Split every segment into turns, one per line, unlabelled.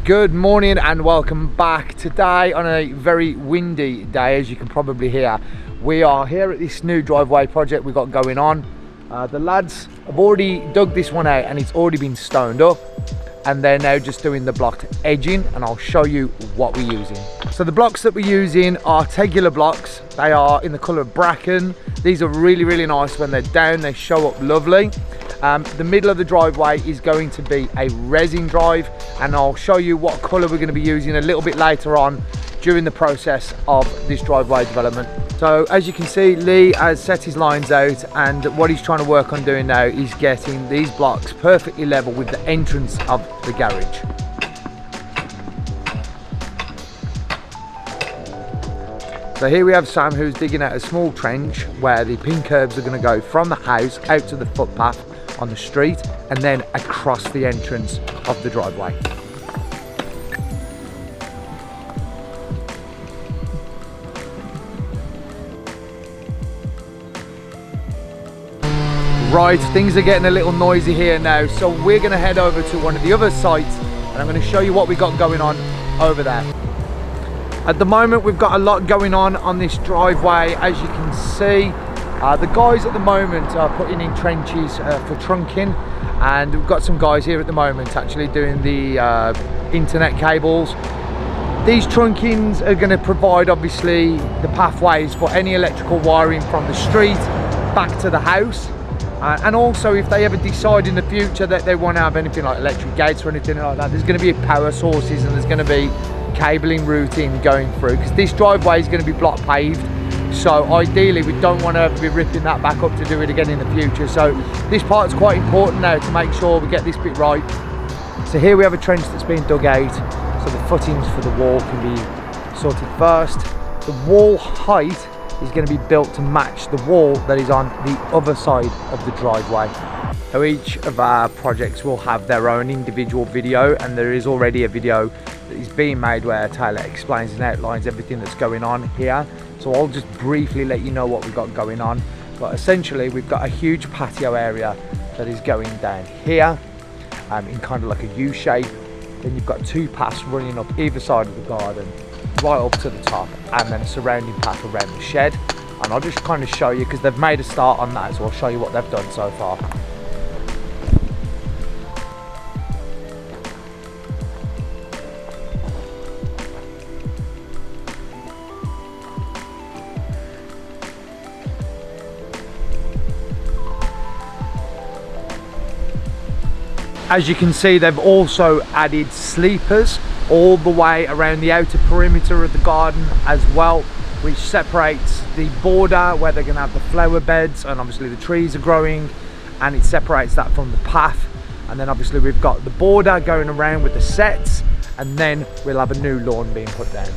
Good morning and welcome back. Today on a very windy day, as you can probably hear, we are here at this new driveway project we've got going on. The lads have already dug this one out and it's already been stoned up, and they're now just doing the block edging, and I'll show you what we're using. So the blocks that we're using are Tegula blocks. They are in the colour of bracken. These are really nice. When they're down, they show up lovely. The middle of the driveway is going to be a resin drive, and I'll show you what colour we're going to be using a little bit later on during the process of this driveway development. So as you can see, Lee has set his lines out, and what he's trying to work on doing now is getting these blocks perfectly level with the entrance of the garage. So here we have Sam, who's digging out a small trench where the pin curbs are going to go from the house out to the footpath on the street and then across the entrance of the driveway. Right, things are getting a little noisy here now, so we're going to head over to one of the other sites and I'm going to show you what we got going on over there. At the moment we've got a lot going on this driveway, as you can see. The guys at the moment are putting in trenches for trunking, and we've got some guys here at the moment actually doing the internet cables. These trunkings are going to provide obviously the pathways for any electrical wiring from the street back to the house, and also if they ever decide in the future that they want to have anything like electric gates or anything like that, there's going to be power sources and there's going to be cabling routing going through, because this driveway is going to be block paved. So ideally we don't want to be ripping that back up to do it again in the future. So this part's quite important now to make sure we get this bit right. So here we have a trench that's been dug out, so the footings for the wall can be sorted first. The wall height is going to be built to match the wall that is on the other side of the driveway. So each of our projects will have their own individual video, and there is already a video that is being made where Taylor explains and outlines everything that's going on here. So I'll just briefly let you know what we've got going on. But essentially we've got a huge patio area that is going down here in kind of like a U shape. Then you've got two paths running up either side of the garden right up to the top, and then a surrounding path around the shed. And I'll just kind of show you, because they've made a start on that, so I'll show you what they've done so far. As you can see, they've also added sleepers all the way around the outer perimeter of the garden as well, which separates the border where they're going to have the flower beds, and obviously the trees are growing, and it separates that from the path. And then obviously we've got the border going around with the sets, and then we'll have a new lawn being put down.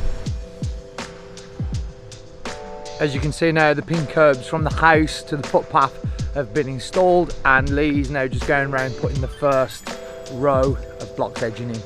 As you can see now, the pin curbs from the house to the footpath have been installed, and Lee's now just going around putting the first row of blocks edging in.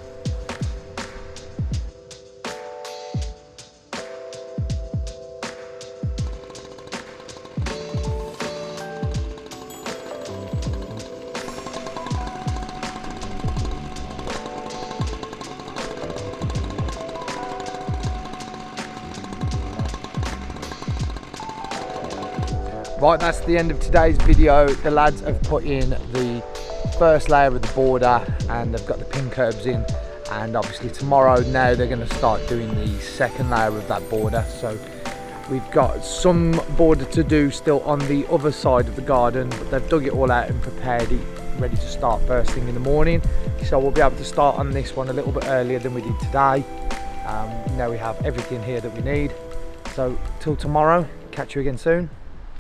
Right, that's the end of today's video. The lads have put in the first layer of the border and they've got the pin curbs in, and obviously tomorrow now they're going to start doing the second layer of that border. So we've got some border to do still on the other side of the garden, but they've dug it all out and prepared it ready to start first thing in the morning. So we'll be able to start on this one a little bit earlier than we did today. Now we have everything here that we need. So till tomorrow, catch you again soon.